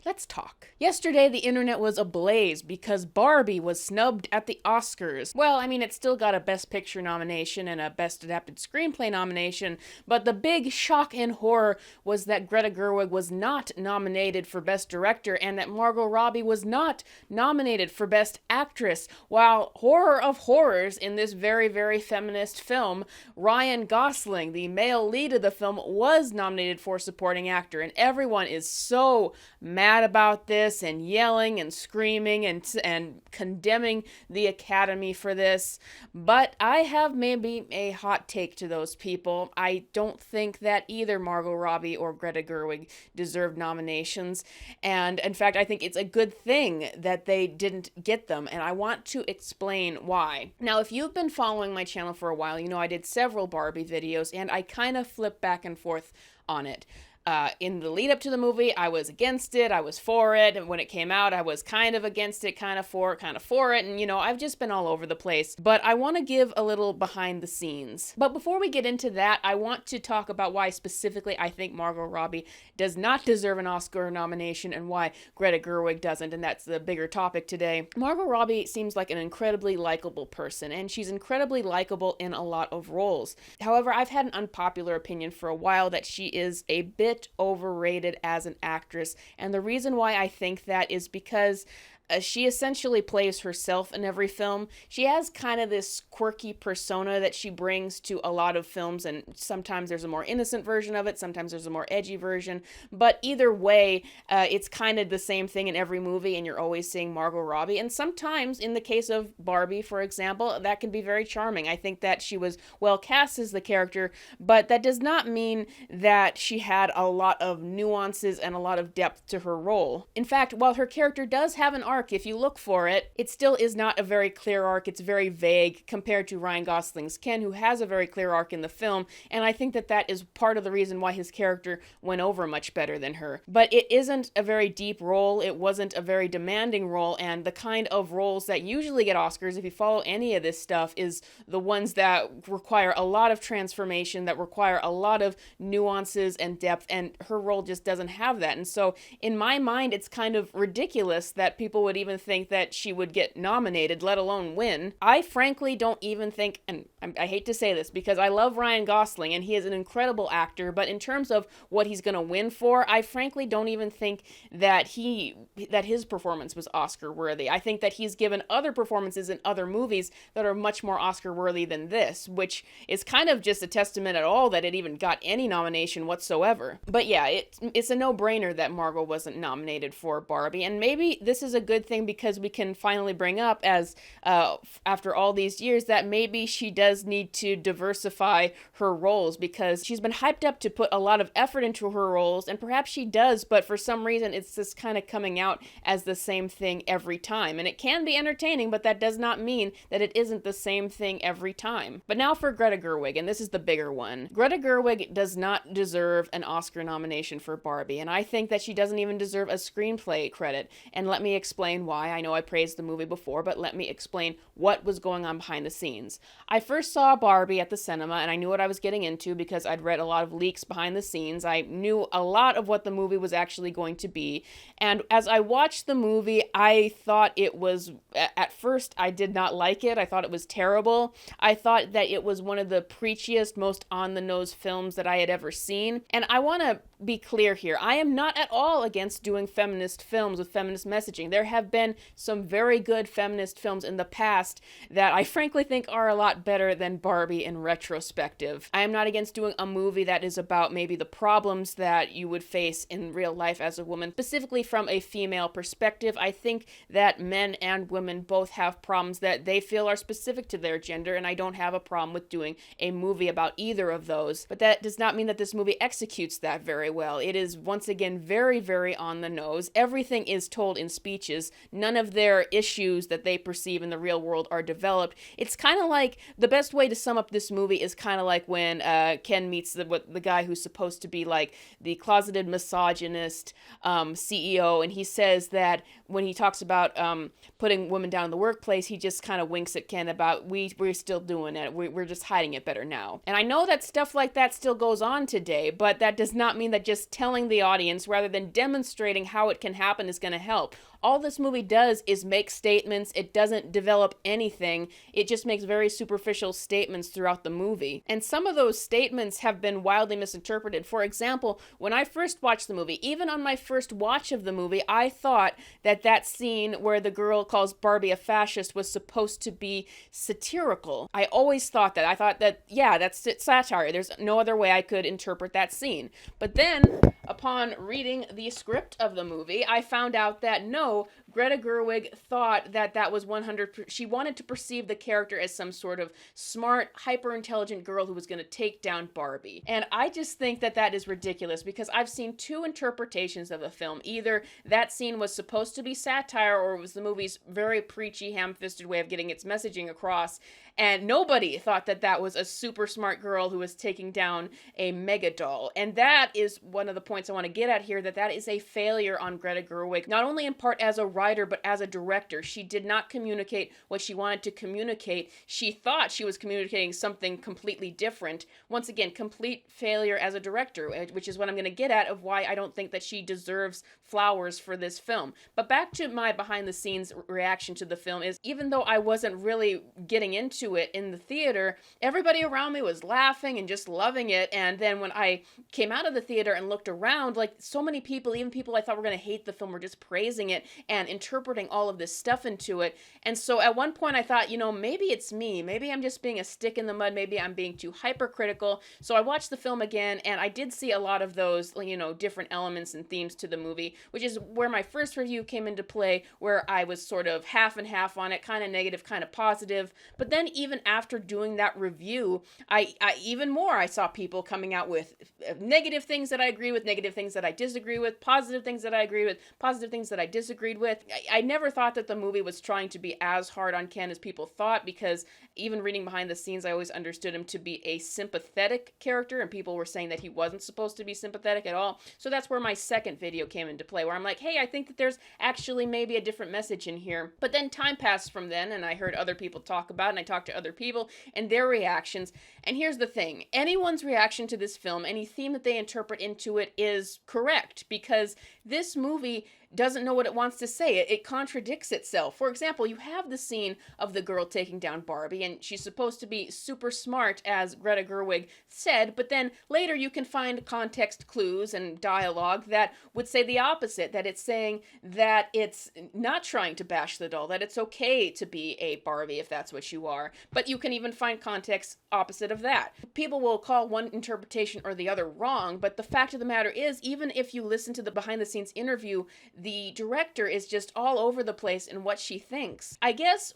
Let's talk. Yesterday, the internet was ablaze because Barbie was snubbed at the Oscars. Well, I mean, it still got a Best Picture nomination and a Best Adapted Screenplay nomination, but the big shock and horror was that Greta Gerwig was not nominated for Best Director and that Margot Robbie was not nominated for Best Actress, while horror of horrors in this very, very feminist film, Ryan Gosling, the male lead of the film, was nominated for Supporting Actor, and everyone is so mad about this and yelling and screaming and condemning the Academy for this. But I have maybe a hot take to those people. I don't think that either Margot Robbie or Greta Gerwig deserved nominations. And in fact, I think it's a good thing that they didn't get them. And I want to explain why. Now, if you've been following my channel for a while, you know I did several Barbie videos and I kind of flip back and forth on it. In the lead up to the movie, I was against it, I was for it, and when it came out, I was kind of against it, kind of for it, and you know, I've just been all over the place. But I want to give a little behind the scenes. But before we get into that, I want to talk about why specifically I think Margot Robbie does not deserve an Oscar nomination and why Greta Gerwig doesn't, and that's the bigger topic today. Margot Robbie seems like an incredibly likable person, and she's incredibly likable in a lot of roles. However, I've had an unpopular opinion for a while that she is a bit overrated as an actress, and the reason why I think that is because she essentially plays herself in every film. She has kind of this quirky persona that she brings to a lot of films, and sometimes there's a more innocent version of it, sometimes there's a more edgy version, but either way, it's kind of the same thing in every movie, and you're always seeing Margot Robbie, and sometimes, in the case of Barbie, for example, that can be very charming. I think that she was well cast as the character, but that does not mean that she had a lot of nuances and a lot of depth to her role. In fact, while her character does have an arc, if you look for it, it still is not a very clear arc. It's very vague compared to Ryan Gosling's Ken, who has a very clear arc in the film, and I think that that is part of the reason why his character went over much better than her. But it isn't a very deep role, it wasn't a very demanding role, and the kind of roles that usually get Oscars, if you follow any of this stuff, is the ones that require a lot of transformation, that require a lot of nuances and depth, and her role just doesn't have that. And so, in my mind, it's kind of ridiculous that people would even think that she would get nominated, let alone win. I frankly don't even think, and I hate to say this because I love Ryan Gosling and he is an incredible actor, but in terms of what he's going to win for, I frankly don't even think that his performance was Oscar worthy. I think that he's given other performances in other movies that are much more Oscar worthy than this, which is kind of just a testament at all that it even got any nomination whatsoever. But yeah, it's a no-brainer that Margot wasn't nominated for Barbie, and maybe this is a good thing because we can finally bring up, as after all these years, that maybe she does need to diversify her roles, because she's been hyped up to put a lot of effort into her roles, and perhaps she does, but for some reason it's just kind of coming out as the same thing every time. And it can be entertaining, but that does not mean that it isn't the same thing every time. But now for Greta Gerwig, and this is the bigger one. Greta Gerwig does not deserve an Oscar nomination for Barbie, and I think that she doesn't even deserve a screenplay credit, and let me explain why. I know I praised the movie before, but let me explain what was going on behind the scenes. I first saw Barbie at the cinema, and I knew what I was getting into because I'd read a lot of leaks behind the scenes. I knew a lot of what the movie was actually going to be, and as I watched the movie, I thought it was, at first, I did not like it. I thought it was terrible. I thought that it was one of the preachiest, most on-the-nose films that I had ever seen, and I want to be clear here. I am not at all against doing feminist films with feminist messaging. There have been some very good feminist films in the past that I frankly think are a lot better than Barbie in retrospective. I am not against doing a movie that is about maybe the problems that you would face in real life as a woman, specifically from a female perspective. I think that men and women both have problems that they feel are specific to their gender, and I don't have a problem with doing a movie about either of those. But that does not mean that this movie executes that very well. It is, once again, very, very on the nose. Everything is told in speeches. None of their issues that they perceive in the real world are developed. It's kind of like, the best way to sum up this movie is kind of like when Ken meets the guy who's supposed to be like the closeted misogynist CEO, and he says that when he talks about putting women down in the workplace, he just kind of winks at Ken about, we're still doing it. We're just hiding it better now. And I know that stuff like that still goes on today, but that does not mean that that just telling the audience rather than demonstrating how it can happen is going to help. All this movie does is make statements. It doesn't develop anything. It just makes very superficial statements throughout the movie. And some of those statements have been wildly misinterpreted. For example, when I first watched the movie, even on my first watch of the movie, I thought that that scene where the girl calls Barbie a fascist was supposed to be satirical. I always thought that. I thought that, yeah, that's satire. There's no other way I could interpret that scene. But then, upon reading the script of the movie, I found out that no, Greta Gerwig thought that that was 100%. She wanted to perceive the character as some sort of smart, hyper-intelligent girl who was going to take down Barbie. And I just think that that is ridiculous because I've seen two interpretations of the film. Either that scene was supposed to be satire or it was the movie's very preachy, ham-fisted way of getting its messaging across. And nobody thought that that was a super smart girl who was taking down a mega doll. And that is one of the points I want to get at here, that that is a failure on Greta Gerwig, not only in part as a writer, but as a director. She did not communicate what she wanted to communicate. She thought she was communicating something completely different. Once again, complete failure as a director, which is what I'm going to get at of why I don't think that she deserves flowers for this film. But back to my behind-the-scenes reaction to the film is, even though I wasn't really getting into it in the theater, everybody around me was laughing and just loving it. And then when I came out of the theater and looked around, like, so many people, even people I thought were going to hate the film, were just praising it and interpreting all of this stuff into it. And so at one point I thought, maybe it's me. Maybe I'm just being a stick in the mud. Maybe I'm being too hypercritical. So I watched the film again, and I did see a lot of those, different elements and themes to the movie, which is where my first review came into play, where I was sort of half and half on it, kind of negative, kind of positive. But then even after doing that review, I saw people coming out with negative things that I agree with, negative things that I disagree with, positive things that I agree with, positive things that I disagreed with. I never thought that the movie was trying to be as hard on Ken as people thought, because even reading behind the scenes, I always understood him to be a sympathetic character, and people were saying that he wasn't supposed to be sympathetic at all. So that's where my second video came into play, where I'm like, hey, I think that there's actually maybe a different message in here. But then time passed from then, and I heard other people talk about it, and I talked to other people and their reactions. And here's the thing, anyone's reaction to this film, any theme that they interpret into it, is correct, because this movie doesn't know what it wants to say. It contradicts itself. For example, you have the scene of the girl taking down Barbie, and she's supposed to be super smart, as Greta Gerwig said, but then later you can find context clues and dialogue that would say the opposite, that it's saying that it's not trying to bash the doll, that it's okay to be a Barbie if that's what you are. But you can even find context opposite of that. People will call one interpretation or the other wrong, but the fact of the matter is, even if you listen to the behind-the-scenes interview, the director is just all over the place in what she thinks. I guess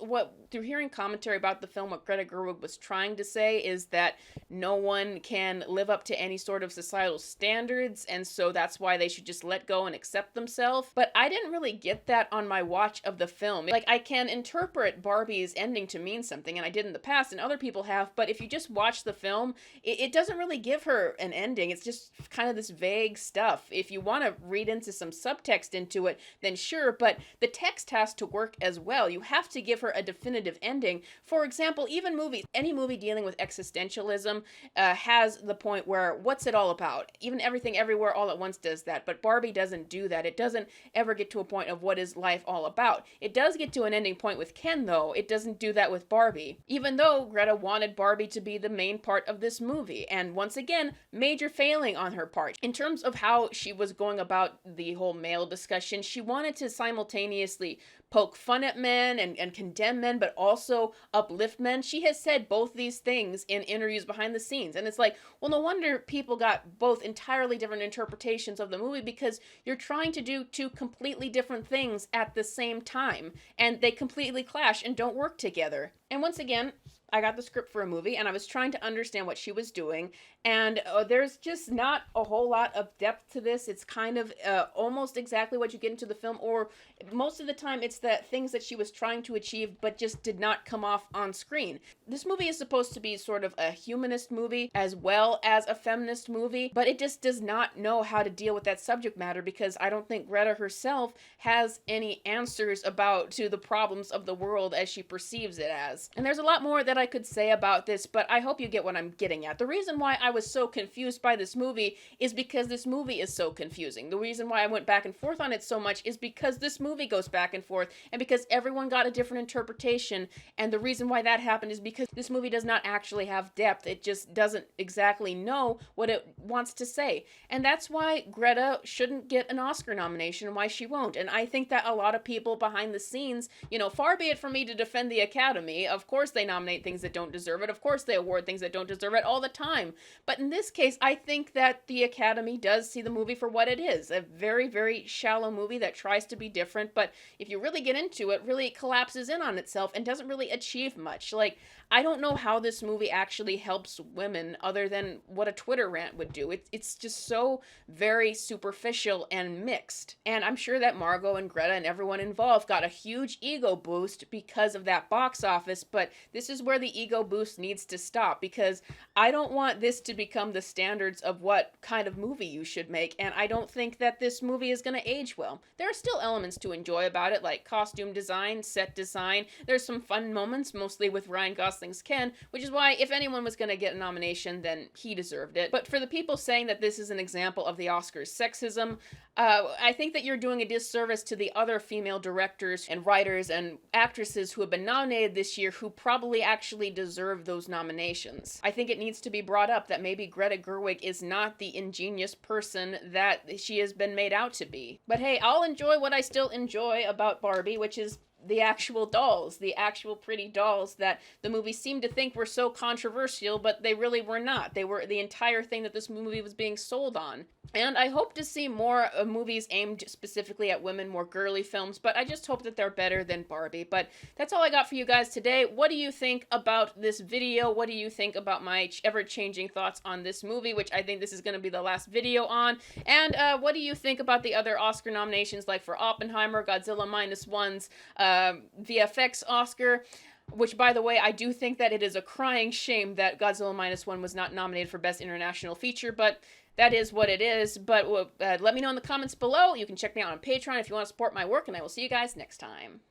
through hearing commentary about the film, what Greta Gerwig was trying to say is that no one can live up to any sort of societal standards, and so that's why they should just let go and accept themselves. But I didn't really get that on my watch of the film. Like, I can interpret Barbie's ending to mean something, and I did in the past, and other people have, but if you just watch the film, it doesn't really give her an ending. It's just kind of this vague stuff. If you want to read into some subtext into it, then sure, but the text has to work as well. You have to give her a definitive ending. For example, even any movie dealing with existentialism has the point where, what's it all about? Even Everything Everywhere All at Once does that, but Barbie doesn't do that. It doesn't ever get to a point of what is life all about. It does get to an ending point with Ken, though. It doesn't do that with Barbie, even though Greta wanted Barbie to be the main part of this movie. And once again, major failing on her part. In terms of how she was going about the whole male discussion, she wanted to simultaneously poke fun at men and condemn men, but also uplift men. She has said both these things in interviews behind the scenes. And it's like, well, no wonder people got both entirely different interpretations of the movie, because you're trying to do two completely different things at the same time, and they completely clash and don't work together. And once again, I got the script for a movie, and I was trying to understand what she was doing, and there's just not a whole lot of depth to this. It's kind of almost exactly what you get into the film, or most of the time it's the things that she was trying to achieve but just did not come off on screen. This movie is supposed to be sort of a humanist movie as well as a feminist movie, but it just does not know how to deal with that subject matter, because I don't think Greta herself has any answers to the problems of the world as she perceives it as. And there's a lot more that I could say about this, but I hope you get what I'm getting at. The reason why I was so confused by this movie is because this movie is so confusing. The reason why I went back and forth on it so much is because this movie goes back and forth, and because everyone got a different interpretation, and the reason why that happened is because this movie does not actually have depth. It just doesn't exactly know what it wants to say. And that's why Greta shouldn't get an Oscar nomination, and why she won't. And I think that a lot of people behind the scenes, far be it from me to defend the Academy. Of course they nominate things that don't deserve it. Of course they award things that don't deserve it all the time. But in this case, I think that the Academy does see the movie for what it is. A very, very shallow movie that tries to be different, but if you really get into it, really collapses in on itself and doesn't really achieve much. Like, I don't know how this movie actually helps women other than what a Twitter rant would do. It's just so very superficial and mixed. And I'm sure that Margot and Greta and everyone involved got a huge ego boost because of that box office, but this is where the ego boost needs to stop, because I don't want this to become the standards of what kind of movie you should make, and I don't think that this movie is going to age well. There are still elements to enjoy about it, like costume design, set design. There's some fun moments, mostly with Ryan Gosling's Ken, which is why if anyone was going to get a nomination, then he deserved it. But for the people saying that this is an example of the Oscars sexism, I think that you're doing a disservice to the other female directors and writers and actresses who have been nominated this year who probably actually deserve those nominations. I think it needs to be brought up that maybe Greta Gerwig is not the ingenious person that she has been made out to be. But hey, I'll enjoy what I still enjoy about Barbie, which is the actual dolls, the actual pretty dolls that the movie seemed to think were so controversial, but they really were not. They were the entire thing that this movie was being sold on. And I hope to see more movies aimed specifically at women, more girly films, but I just hope that they're better than Barbie. But that's all I got for you guys today. What do you think about this video? What do you think about my ever-changing thoughts on this movie, which I think this is going to be the last video on? And what do you think about the other Oscar nominations, like for Oppenheimer, Godzilla Minus One's VFX Oscar, which, by the way, I do think that it is a crying shame that Godzilla Minus One was not nominated for Best International Feature, but that is what it is. But let me know in the comments below. You can check me out on Patreon if you want to support my work, and I will see you guys next time.